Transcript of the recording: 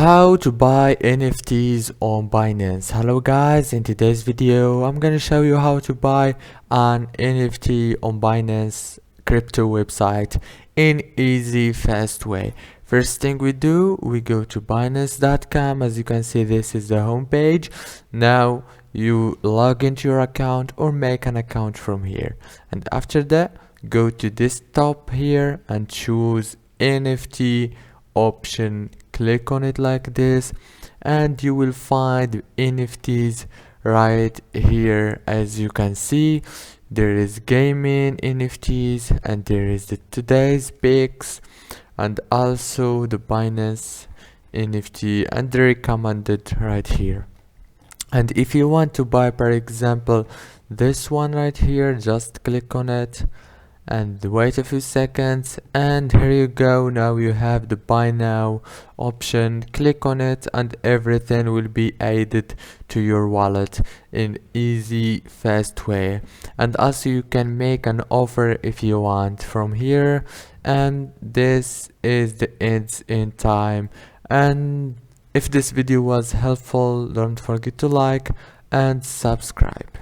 How to buy NFTs on Binance. Hello guys, in today's video I'm gonna show you how to buy an NFT on Binance crypto website in easy fast way. First thing we do, we go to binance.com. As you can see, this is the home page. Now you log into your account or make an account from here, and after that go to this top here and choose NFT option. Click on it like this and you will find NFTs right here. As you can see, there is gaming NFTs and there is the today's picks and also the Binance NFT and the recommended right here. And if you want to buy, for example, this one right here, just click on it and wait a few seconds, and here you go. Now you have the buy now option. Click on it and everything will be added to your wallet in easy fast way. And also you can make an offer if you want from here, and this is the ends in time. And if this video was helpful, don't forget to like and subscribe.